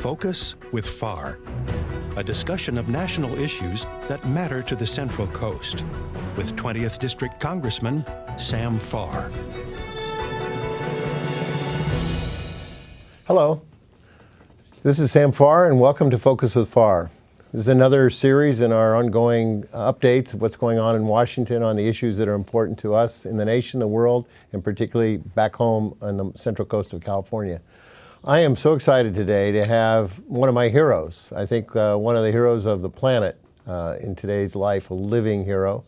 Focus with Farr, a discussion of national issues that matter to the Central Coast, with 20th District Congressman Sam Farr. Hello, this is Sam Farr, and welcome to Focus with Farr. This is another series in our ongoing updates of what's going on in Washington on the issues that are important to us in the nation, the world, and particularly back home on the Central Coast of California. I am so excited today to have one of my heroes. I think one of the heroes of the planet in today's life, a living hero.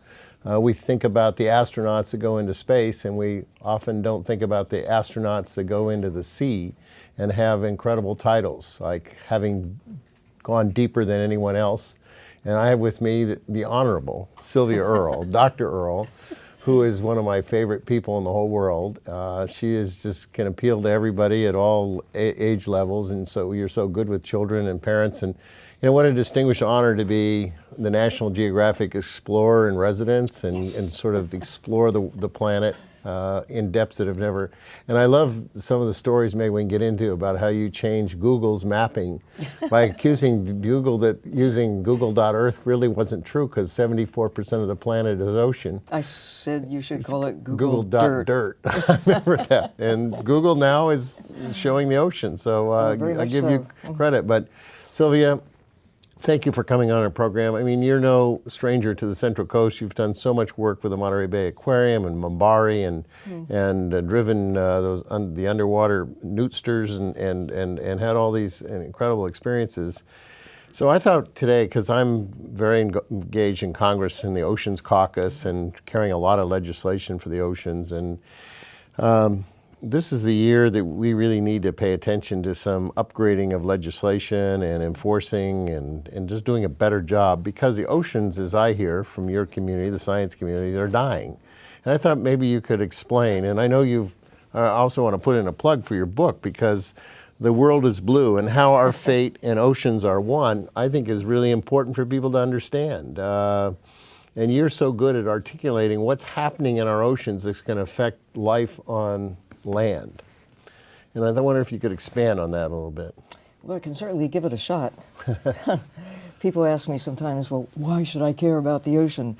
We think about the astronauts that go into space, and we often don't think about the astronauts that go into the sea and have incredible titles, like having gone deeper than anyone else. And I have with me the Honorable Sylvia Earle, Dr. Earle, who is one of my favorite people in the whole world. She is just can appeal to everybody at all age levels, and so you're so good with children and parents. And you know, what a distinguished honor to be the National Geographic Explorer-in-Residence and sort of explore the planet in depths that have never. And I love some of the stories maybe we can get into about how you change Google's mapping by accusing Google that using Google.Earth really wasn't true, because 74% of the planet is ocean. I said you should call it Google.Dirt. I remember that. And Google now is showing the ocean, so I give you credit. But Sylvia, thank you for coming on our program. I mean, you're no stranger to the Central Coast. You've done so much work with the Monterey Bay Aquarium and Mombari and driven the underwater newtsters and had all these incredible experiences. So I thought today, because I'm very engaged in Congress in the Oceans Caucus and carrying a lot of legislation for the oceans, and this is the year that we really need to pay attention to some upgrading of legislation and enforcing and just doing a better job, because the oceans, as I hear from your community, the science community, are dying. And I thought maybe you could explain, and I know you've also want to put in a plug for your book, because The World is Blue and How Our Fate and Oceans Are One, I think is really important for people to understand. And you're so good at articulating what's happening in our oceans that's going to affect life on land. And I wonder if you could expand on that a little bit. Well, I can certainly give it a shot. People ask me sometimes, well, why should I care about the ocean?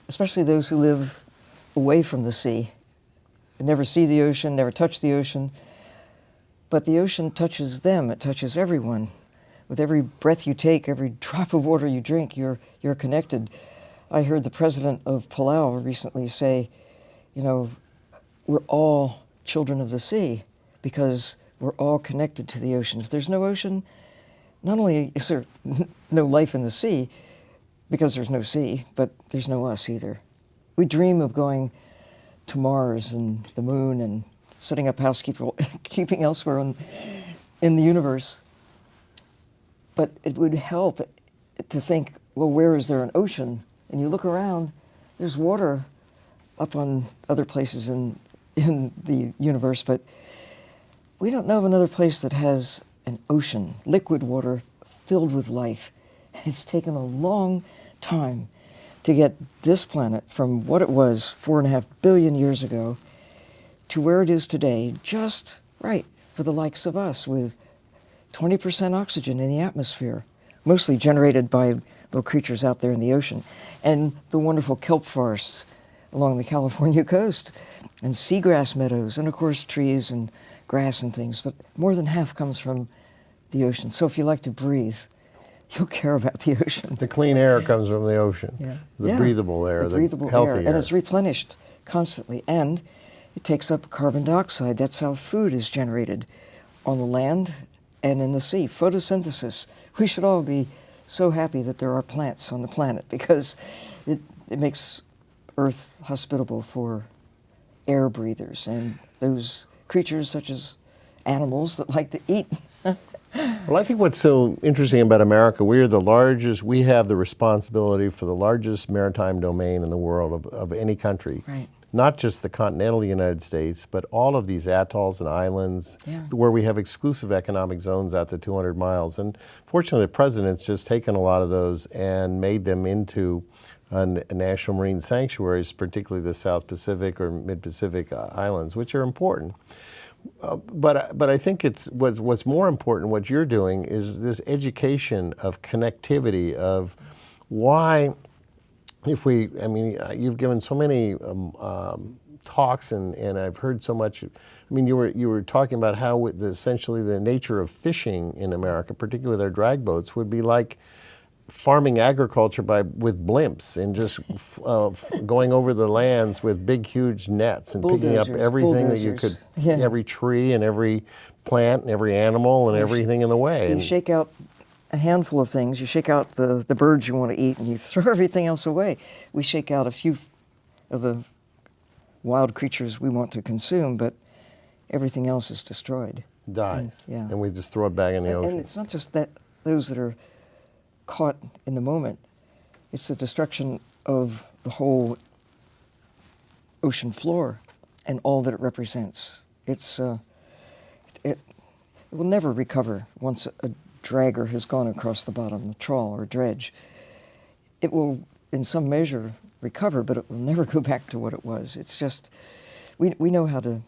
Especially those who live away from the sea. They never see the ocean, never touch the ocean. But the ocean touches them, it touches everyone. With every breath you take, every drop of water you drink, you're connected. I heard the president of Palau recently say, you know, we're all children of the sea, because we're all connected to the ocean. If there's no ocean, not only is there no life in the sea, because there's no sea, but there's no us either. We dream of going to Mars and the moon and setting up housekeeping elsewhere in the universe. But it would help to think, well, where is there an ocean? And you look around, there's water up on other places in the universe, but we don't know of another place that has an ocean, liquid water filled with life. It's taken a long time to get this planet from what it was 4.5 billion years ago to where it is today, just right for the likes of us, with 20% oxygen in the atmosphere, mostly generated by little creatures out there in the ocean, and the wonderful kelp forests along the California coast, and seagrass meadows, and of course trees and grass and things, but more than half comes from the ocean. So if you like to breathe, you'll care about the ocean. The clean air comes from the ocean. Yeah. The breathable air, the healthy air. And it's replenished constantly, and it takes up carbon dioxide. That's how food is generated on the land and in the sea. Photosynthesis. We should all be so happy that there are plants on the planet, because it makes Earth hospitable for air breathers and those creatures such as animals that like to eat. Well, I think what's so interesting about America, we have the responsibility for the largest maritime domain in the world of any country. Right. Not just the continental United States, but all of these atolls and islands where we have exclusive economic zones out to 200 miles. And fortunately, the president's just taken a lot of those and made them into national marine sanctuaries, particularly the South Pacific or Mid-Pacific islands, which are important. But I think it's what's more important. What you're doing is this education of connectivity of why, if we, I mean, you've given so many talks and I've heard so much. I mean, you were talking about how essentially the nature of fishing in America, particularly with our drag boats, would be like farming agriculture with blimps and just going over the lands with big, huge nets and picking up everything that you could, every tree and every plant and every animal and everything in the way. You shake out a handful of things. You shake out the birds you want to eat and you throw everything else away. We shake out a few of the wild creatures we want to consume, but everything else is destroyed. Dies. And we just throw it back in the ocean. And it's not just that those that are caught in the moment. It's the destruction of the whole ocean floor and all that it represents. It will never recover once a dragger has gone across the bottom, a trawl or dredge. It will, in some measure, recover, but it will never go back to what it was. It's just, we know how to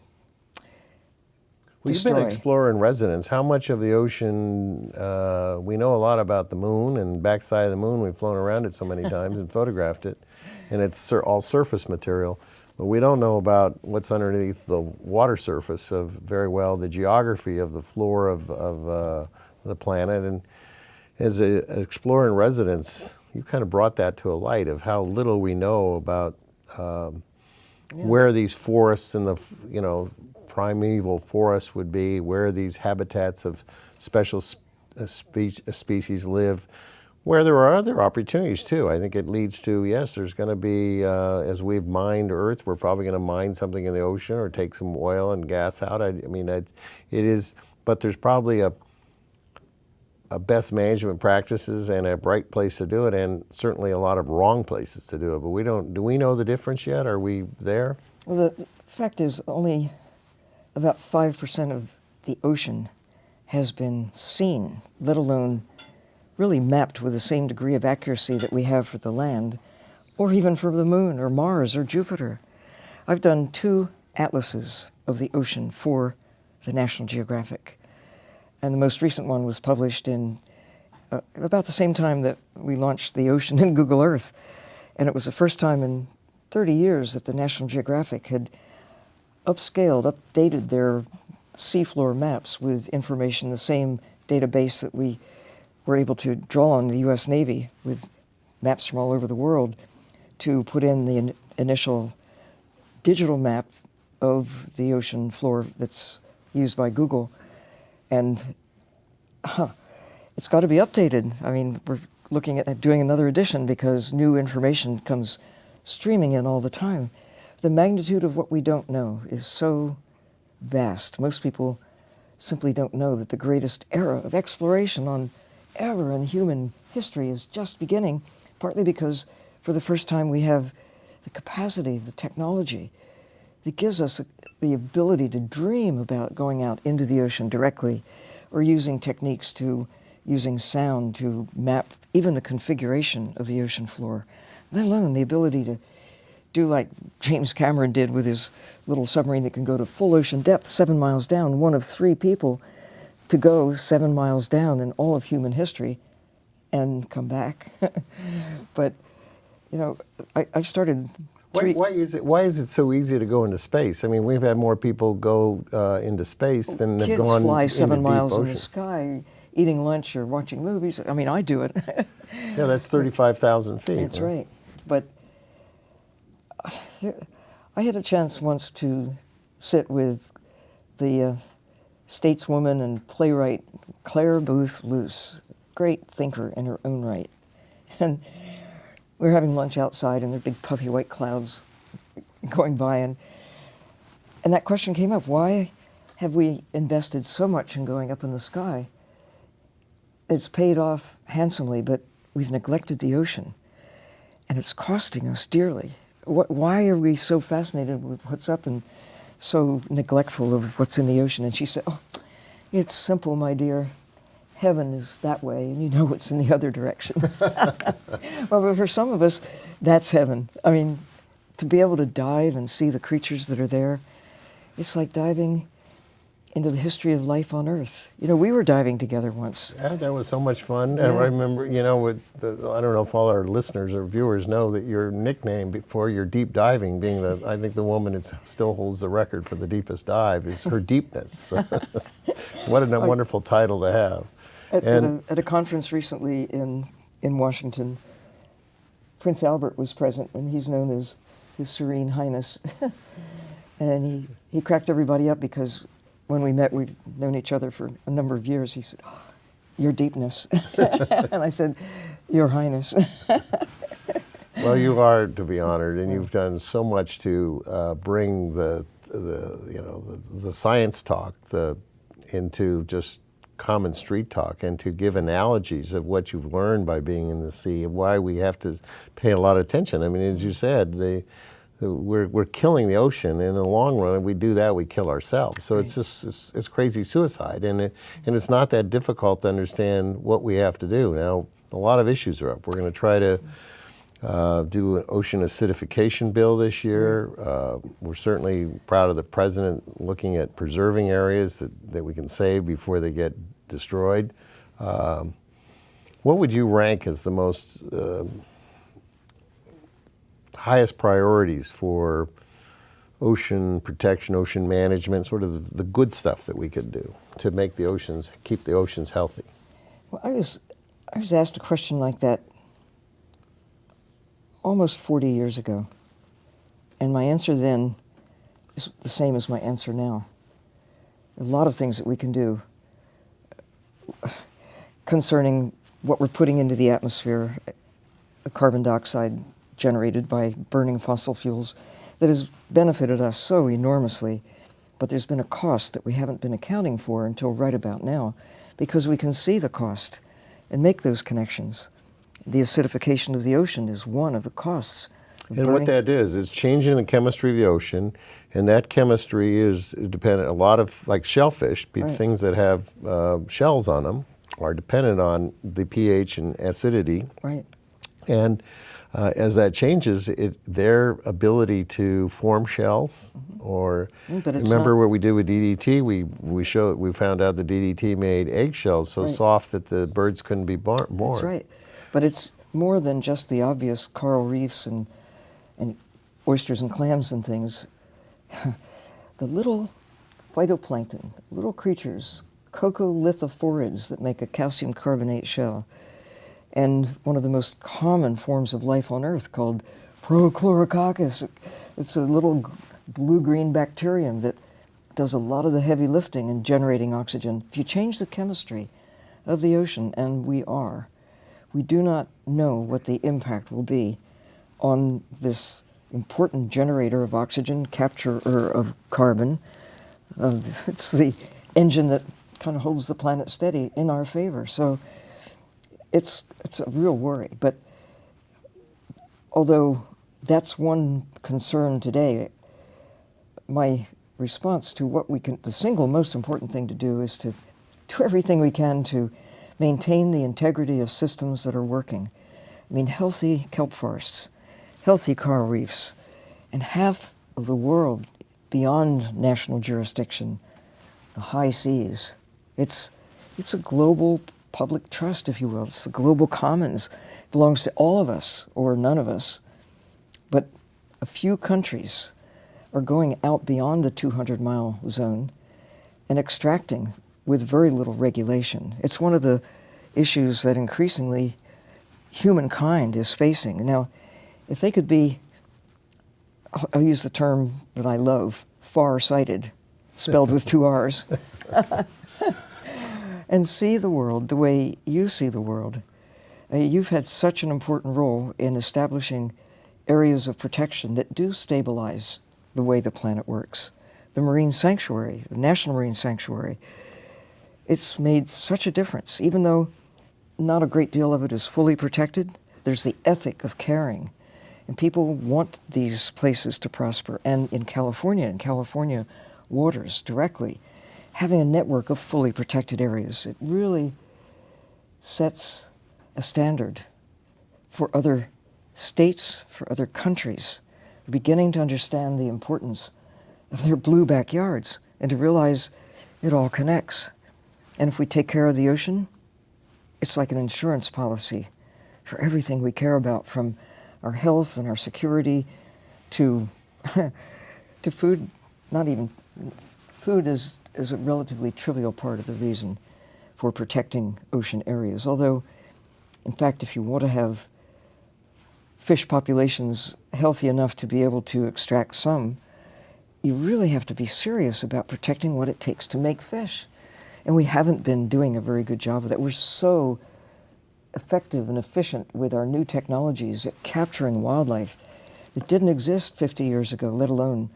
Well, you've been an explorer in residence. How much of the ocean, we know a lot about the moon and backside of the moon. We've flown around it so many times and photographed it, and it's all surface material. But we don't know about what's underneath the water surface of very well the geography of the floor of the planet. And as an explorer in residence, you kind of brought that to a light of how little we know about where these forests and the primeval forests would be, where these habitats of special species live, where there are other opportunities too. I think it leads to, yes, there's going to be, as we've mined Earth, we're probably going to mine something in the ocean or take some oil and gas out. I mean, it is, but there's probably a best management practices and a right place to do it, and certainly a lot of wrong places to do it. But do we know the difference yet? Are we there? Well, the fact is only about 5% of the ocean has been seen, let alone really mapped with the same degree of accuracy that we have for the land, or even for the moon or Mars or Jupiter. I've done 2 atlases of the ocean for the National Geographic, and the most recent one was published in about the same time that we launched the ocean in Google Earth, and it was the first time in 30 years that the National Geographic had updated their seafloor maps with information, the same database that we were able to draw on the U.S. Navy with maps from all over the world to put in the initial digital map of the ocean floor that's used by Google. And it's got to be updated. I mean, we're looking at doing another edition because new information comes streaming in all the time. The magnitude of what we don't know is so vast. Most people simply don't know that the greatest era of exploration ever in human history is just beginning, partly because for the first time we have the capacity, the technology that gives us the ability to dream about going out into the ocean directly or using techniques using sound to map even the configuration of the ocean floor, let alone the ability to do like James Cameron did with his little submarine that can go to full ocean depth, 7 miles down, one of 3 people to go 7 miles down in all of human history and come back. But, I've started... Why is it so easy to go into space? I mean, we've had more people go into space than have gone into deep ocean. Kids fly 7 miles in the sky, eating lunch or watching movies. I mean, I do it. Yeah, that's 35,000 feet. That's right. But I had a chance once to sit with the stateswoman and playwright Claire Booth Luce, great thinker in her own right. And we were having lunch outside and there were big puffy white clouds going by, and that question came up: why have we invested so much in going up in the sky? It's paid off handsomely, but we've neglected the ocean, and it's costing us dearly. Why are we so fascinated with what's up and so neglectful of what's in the ocean? And she said, "Oh, it's simple, my dear. Heaven is that way, and you know what's in the other direction." Well, but for some of us, that's heaven. I mean, to be able to dive and see the creatures that are there, it's like diving into the history of life on Earth. You know, we were diving together once. Yeah, that was so much fun. Yeah. And I remember, you know, I don't know if all our listeners or viewers know that your nickname for your deep diving, being I think the woman that still holds the record for the deepest dive, is her deepness. What a wonderful title to have. At a conference recently in Washington, Prince Albert was present, and he's known as His Serene Highness. And he cracked everybody up because when we met, we've known each other for a number of years. He said, "Oh, your deepness." And I said, "Your Highness." Well, you are to be honored, and you've done so much to bring the science talk into just common street talk, and to give analogies of what you've learned by being in the sea, and why we have to pay a lot of attention. I mean, as you said, we're killing the ocean, and in the long run, if we do that, we kill ourselves. So it's just it's crazy suicide, and it's not that difficult to understand what we have to do. Now, a lot of issues are up. We're going to try to do an ocean acidification bill this year. We're certainly proud of the president looking at preserving areas that we can save before they get destroyed. What would you rank as the most highest priorities for ocean protection, ocean management, sort of the good stuff that we could do to make the oceans, keep the oceans healthy? Well, I was asked a question like that almost 40 years ago, and my answer then is the same as my answer now. A lot of things that we can do concerning what we're putting into the atmosphere, the carbon dioxide generated by burning fossil fuels, that has benefited us so enormously, but there's been a cost that we haven't been accounting for until right about now, because we can see the cost and make those connections. The acidification of the ocean is one of the costs. And what that is changing the chemistry of the ocean, and that chemistry is dependent, a lot of, like shellfish, things that have shells on them, are dependent on the pH and acidity. Right. And as that changes, their ability to form shells, or remember what we did with DDT? We found out the DDT made eggshells so soft that the birds couldn't be born. That's right, but it's more than just the obvious coral reefs and oysters and clams and things. The little phytoplankton, little creatures, coccolithophorids that make a calcium carbonate shell, and one of the most common forms of life on Earth called Prochlorococcus. It's a little blue-green bacterium that does a lot of the heavy lifting in generating oxygen. If you change the chemistry of the ocean, and we do not know what the impact will be on this important generator of oxygen, capturer of carbon. It's the engine that kind of holds the planet steady in our favor. So it's a real worry. But although that's one concern today, my response to what we can, the single most important thing to do is to do everything we can to maintain the integrity of systems that are working. I mean, healthy kelp forests, healthy coral reefs, and half of the world beyond national jurisdiction, the high seas. It's a global public trust, if you will. It's the global commons. It belongs to all of us or none of us. But a few countries are going out beyond the 200-mile zone and extracting with very little regulation. It's one of the issues that increasingly humankind is facing. Now, if they could be, I'll use the term that I love, far-sighted, spelled with 2 R's, and see the world the way you see the world. You've had such an important role in establishing areas of protection that do stabilize the way the planet works. The marine sanctuary, the National Marine Sanctuary, it's made such a difference. Even though not a great deal of it is fully protected, there's the ethic of caring. And people want these places to prosper. And in California waters directly, having a network of fully protected areas, it really sets a standard for other states, for other countries, beginning to understand the importance of their blue backyards and to realize it all connects. And if we take care of the ocean, it's like an insurance policy for everything we care about, from our health and our security to to food. Not even food is a relatively trivial part of the reason for protecting ocean areas. Although, in fact, if you want to have fish populations healthy enough to be able to extract some, you really have to be serious about protecting what it takes to make fish. And we haven't been doing a very good job of that. We're so effective and efficient with our new technologies at capturing wildlife that didn't exist 50 years ago, let alone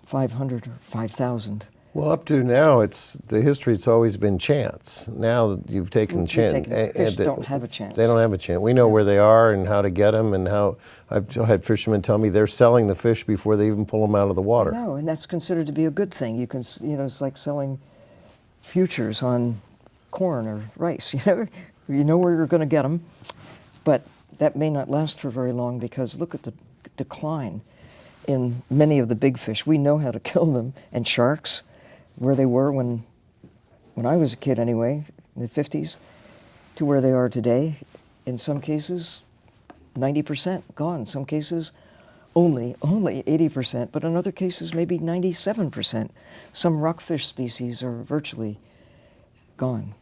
500 or 5,000. Well, up to now, the history. It's always been chance. Now you've taken chance. Fish don't have a chance. They don't have a chance. We know where they are and how to get them, and how I've had fishermen tell me they're selling the fish before they even pull them out of the water. No, and that's considered to be a good thing. You can, it's like selling futures on corn or rice. You know where you're going to get them, but that may not last for very long, because look at the decline in many of the big fish. We know how to kill them, and sharks, where they were when I was a kid anyway, in the 50s, to where they are today. In some cases, 90% gone. Some cases, only 80%, but in other cases, maybe 97%. Some rockfish species are virtually gone.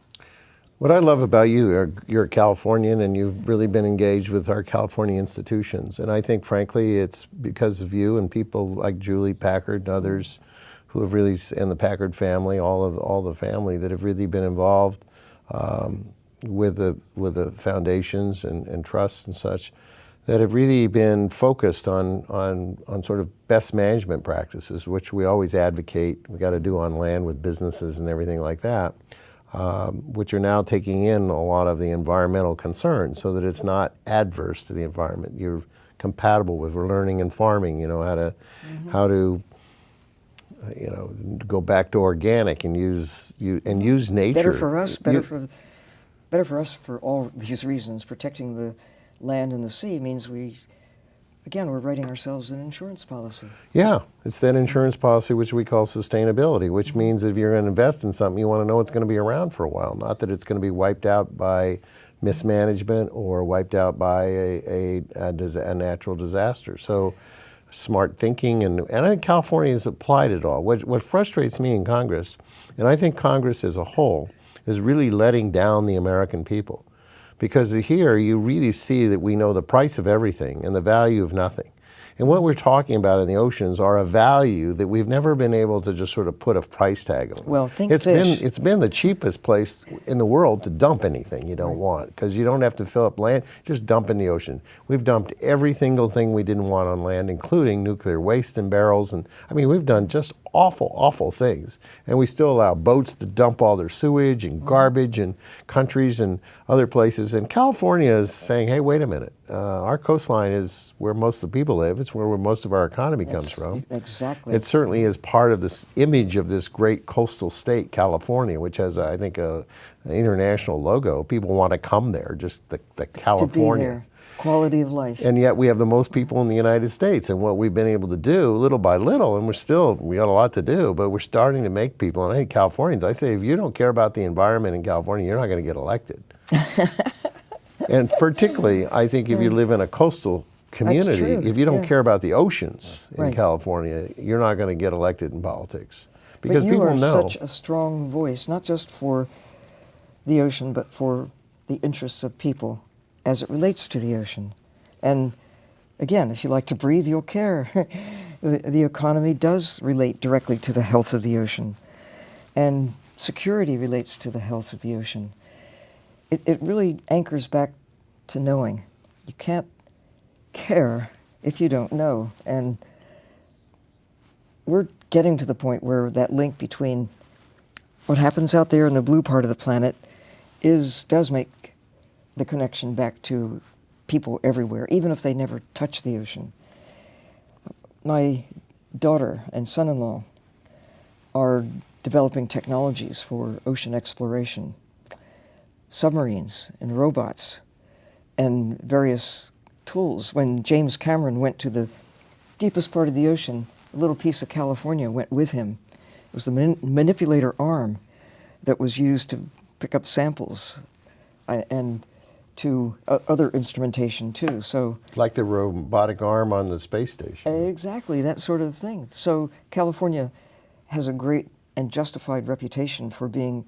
What I love about you, you're a Californian, and you've really been engaged with our California institutions. And I think, frankly, it's because of you and people like Julie Packard and others who have really, and the Packard family, all the family that have really been involved with the foundations and trusts and such, that have really been focused on sort of best management practices, which we always advocate. We got to do on land with businesses and everything like that. Which are now taking in a lot of the environmental concerns, so that it's not adverse to the environment. You're compatible with learning and farming. How to go back to organic and use nature. Better for us. Better for us for all these reasons. Protecting the land and the sea means we're writing ourselves an insurance policy. Yeah, it's that insurance policy which we call sustainability, which means if you're going to invest in something, you want to know it's going to be around for a while, not that it's going to be wiped out by mismanagement or wiped out by a natural disaster. So smart thinking, and I think California has applied it all. What frustrates me in Congress, and I think Congress as a whole, is really letting down the American people. Because here you really see that we know the price of everything and the value of nothing. And what we're talking about in the oceans are a value that we've never been able to just sort of put a price tag on. Well, it's been the cheapest place in the world to dump anything you don't want, because you don't have to fill up land, just dump in the ocean. We've dumped every single thing we didn't want on land, including nuclear waste in barrels. And I mean, we've done just awful, awful things. And we still allow boats to dump all their sewage and garbage in countries and other places. And California is saying, hey, wait a minute. Our coastline is where most of the people live. It's where most of our economy comes from. Exactly. It certainly is part of this image of this great coastal state, California, which has, I think, an international logo. People want to come there, just the California. To be there. Quality of life. And yet we have the most people in the United States. And what we've been able to do, little by little, and we got a lot to do, but we're starting to make people, and I think Californians, I say, if you don't care about the environment in California, you're not going to get elected. And particularly, I think if you live in a coastal community, if you don't care about the oceans in California, you're not going to get elected in politics. Because but you people are know. Such a strong voice, not just for the ocean, but for the interests of people as it relates to the ocean. And again, if you like to breathe, you'll care. The economy does relate directly to the health of the ocean. And security relates to the health of the ocean. It really anchors back to knowing. You can't care if you don't know. And we're getting to the point where that link between what happens out there in the blue part of the planet does make the connection back to people everywhere, even if they never touch the ocean. My daughter and son-in-law are developing technologies for ocean exploration, submarines and robots and various tools. When James Cameron went to the deepest part of the ocean, a little piece of California went with him. It was the manipulator arm. that was used to pick up samples and to other instrumentation too. So Like the robotic arm on the space station. exactly, that sort of thing. So California has a great and justified reputation for being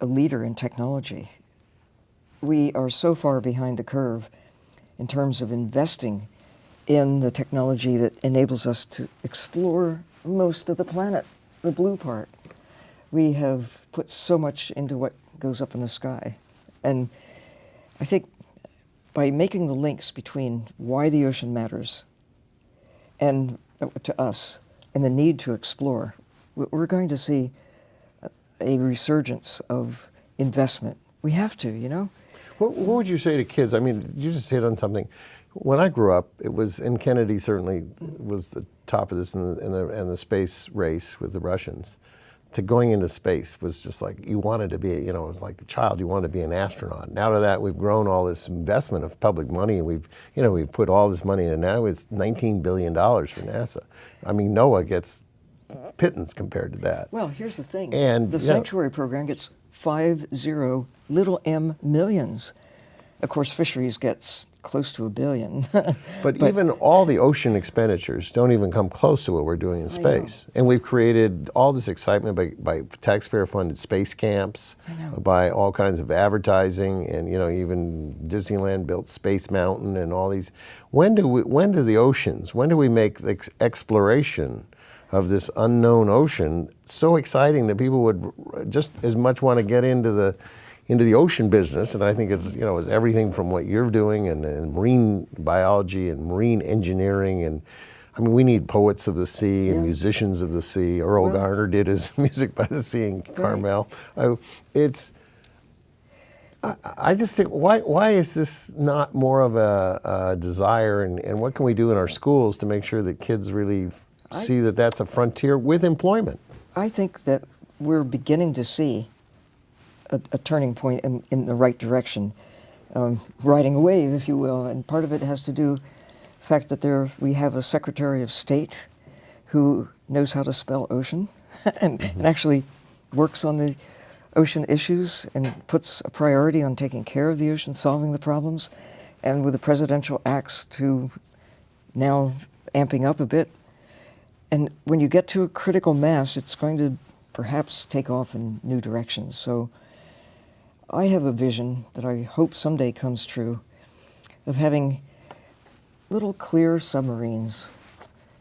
a leader in technology. We are so far behind the curve in terms of investing in the technology that enables us to explore most of the planet, the blue part. We have put so much into what goes up in the sky. And I think by making the links between why the ocean matters and to us and the need to explore, we're going to see a resurgence of investment. We have to, you know? What would you say to kids? I mean, you just hit on something. When I grew up, it was, and Kennedy certainly was the top of this in the space race with the Russians. To going into space was just like, you wanted to be, you know, it was like a child, you wanted to be an astronaut. Now to that, we've grown all this investment of public money, and we've put all this money in, and now it's $19 billion for NASA. I mean, NOAA gets pittance compared to that. Well, here's the thing. And the Sanctuary program gets 50 little m millions. Of course, fisheries gets close to $1 billion. But even all the ocean expenditures don't even come close to what we're doing in space. And we've created all this excitement by taxpayer-funded space camps, by all kinds of advertising, and even Disneyland built Space Mountain and all these. When do we make the exploration of this unknown ocean so exciting that people would just as much want to get into the ocean business? And I think it's everything from what you're doing and marine biology and marine engineering, and I mean, we need poets of the sea and musicians of the sea. Earl Garner did his music by the sea in Carmel. I just think, why is this not more of a desire, and what can we do in our schools to make sure that kids really see that that's a frontier with employment? I think that we're beginning to see a turning point in the right direction, riding a wave, if you will. And part of it has to do with the fact that we have a Secretary of State who knows how to spell ocean and actually works on the ocean issues and puts a priority on taking care of the ocean, solving the problems, and with the presidential acts to now amping up a bit. And when you get to a critical mass, it's going to perhaps take off in new directions. So I have a vision that I hope someday comes true of having little clear submarines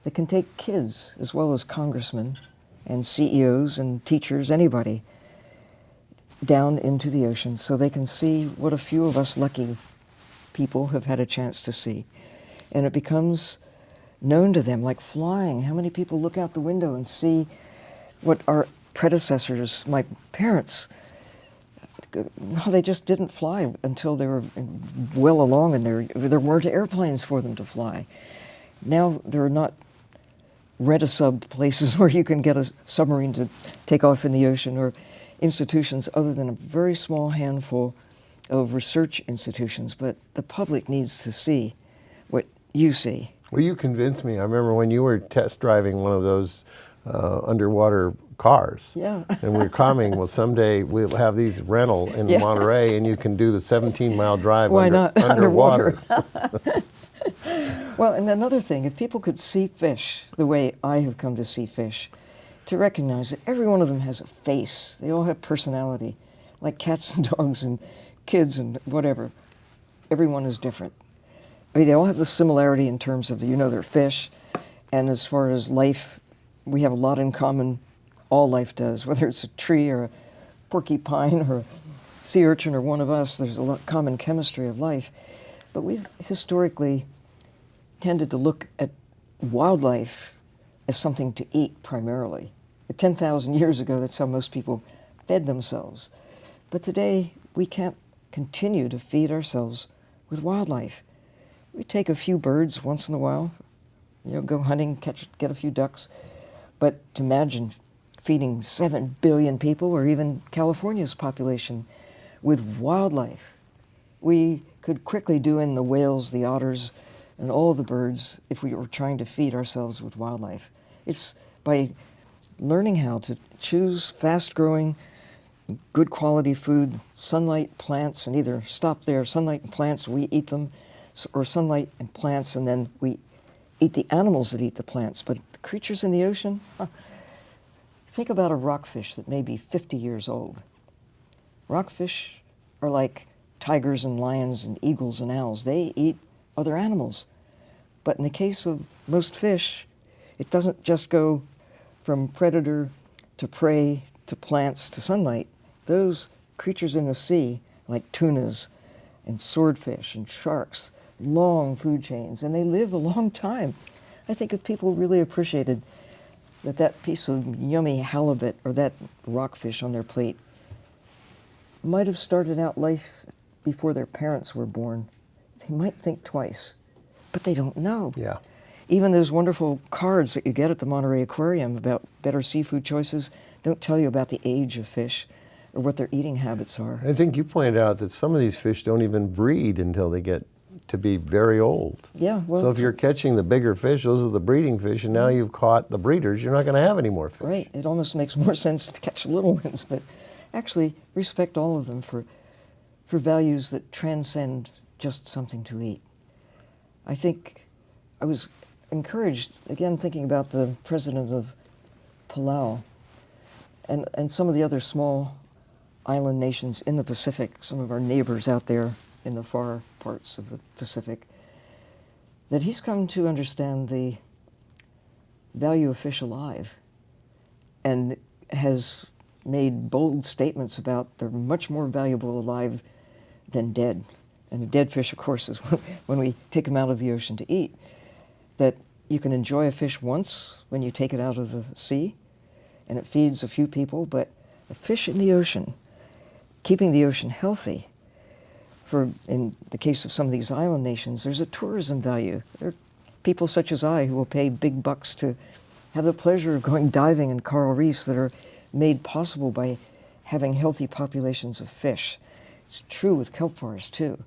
that can take kids as well as congressmen and CEOs and teachers, anybody, down into the ocean so they can see what a few of us lucky people have had a chance to see. And it becomes known to them, like flying. How many people look out the window and see what our predecessors, my parents, they just didn't fly until they were well along, and there weren't airplanes for them to fly. Now there are not rent-a-sub places where you can get a submarine to take off in the ocean, or institutions other than a very small handful of research institutions. But the public needs to see what you see. Well, you convinced me. I remember when you were test driving one of those underwater cars. Yeah. And we were commenting, well, someday we'll have these rental in Monterey, and you can do the 17-mile drive underwater. Well, and another thing, if people could see fish the way I have come to see fish, to recognize that every one of them has a face. They all have personality, like cats and dogs and kids and whatever. Everyone is different. I mean, they all have the similarity in terms of, they're fish, and as far as life, we have a lot in common. All life does, whether it's a tree or a porcupine or a sea urchin or one of us, there's a lot common chemistry of life. But we've historically tended to look at wildlife as something to eat primarily. 10,000 years ago, that's how most people fed themselves. But today, we can't continue to feed ourselves with wildlife. We take a few birds once in a while, go hunting, get a few ducks. But to imagine feeding 7 billion people, or even California's population, with wildlife. We could quickly do in the whales, the otters, and all the birds if we were trying to feed ourselves with wildlife. It's by learning how to choose fast-growing, good quality food, sunlight, plants, and either stop there, sunlight and plants, we eat them, or sunlight and plants, and then we eat the animals that eat the plants. But the creatures in the ocean, think about a rockfish that may be 50 years old. Rockfish are like tigers and lions and eagles and owls. They eat other animals. But in the case of most fish, it doesn't just go from predator to prey to plants to sunlight. Those creatures in the sea, like tunas and swordfish and sharks, long food chains, and they live a long time. I think if people really appreciated that piece of yummy halibut or that rockfish on their plate might have started out life before their parents were born, they might think twice, but they don't know. Yeah. Even those wonderful cards that you get at the Monterey Aquarium about better seafood choices don't tell you about the age of fish or what their eating habits are. I think you pointed out that some of these fish don't even breed until they get to be very old. Yeah, well, so if you're catching the bigger fish, those are the breeding fish, and now you've caught the breeders, you're not going to have any more fish. Right. It almost makes more sense to catch little ones, but actually respect all of them for values that transcend just something to eat. I think I was encouraged, again, thinking about the president of Palau and some of the other small island nations in the Pacific, some of our neighbors out there in the far parts of the Pacific, that he's come to understand the value of fish alive and has made bold statements about they're much more valuable alive than dead. And a dead fish, of course, is when we take them out of the ocean to eat. That you can enjoy a fish once when you take it out of the sea, and it feeds a few people, but a fish in the ocean, keeping the ocean healthy, in the case of some of these island nations, there's a tourism value. There are people such as I who will pay big bucks to have the pleasure of going diving in coral reefs that are made possible by having healthy populations of fish. It's true with kelp forests too.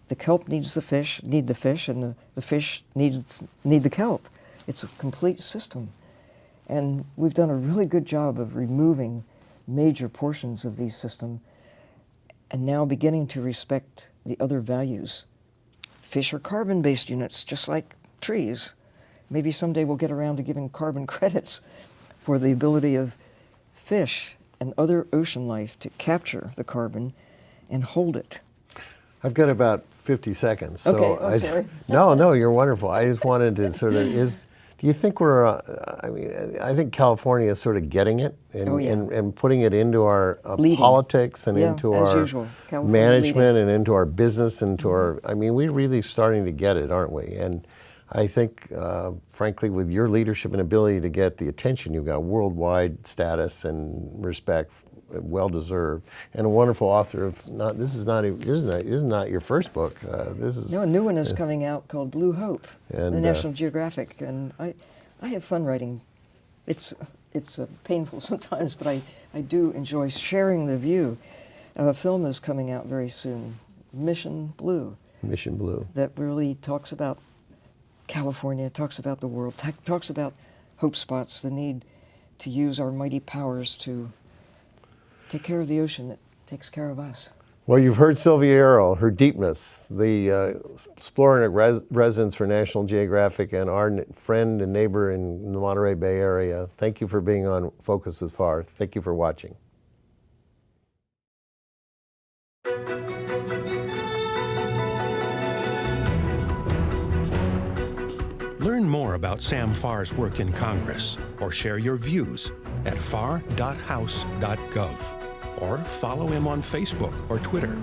The kelp needs the fish, and the fish need the kelp. It's a complete system. And we've done a really good job of removing major portions of these systems and now beginning to respect the other values. Fish are carbon-based units, just like trees. Maybe someday we'll get around to giving carbon credits for the ability of fish and other ocean life to capture the carbon and hold it. I've got about 50 seconds. So okay, sorry. No, you're wonderful. I just wanted to sort of, do you think I think California is sort of getting it and putting it into our politics and into our management and into our business and we're really starting to get it, aren't we? And I think, frankly, with your leadership and ability to get the attention you've got, worldwide status and respect, well-deserved, and a wonderful author of, this is not your first book. No, a new one is coming out called Blue Hope, the National Geographic, and I have fun writing. It's painful sometimes, but I do enjoy sharing the view. A film is coming out very soon, Mission Blue. Mission Blue. That really talks about California, talks about the world, talks about hope spots, the need to use our mighty powers to take care of the ocean that takes care of us. Well, you've heard Sylvia Earle, her deepness, the Explorer-in-Residence for National Geographic, and our friend and neighbor in the Monterey Bay Area. Thank you for being on Focus with Farr. Thank you for watching. Learn more about Sam Farr's work in Congress or share your views at farr.house.gov or follow him on Facebook or Twitter.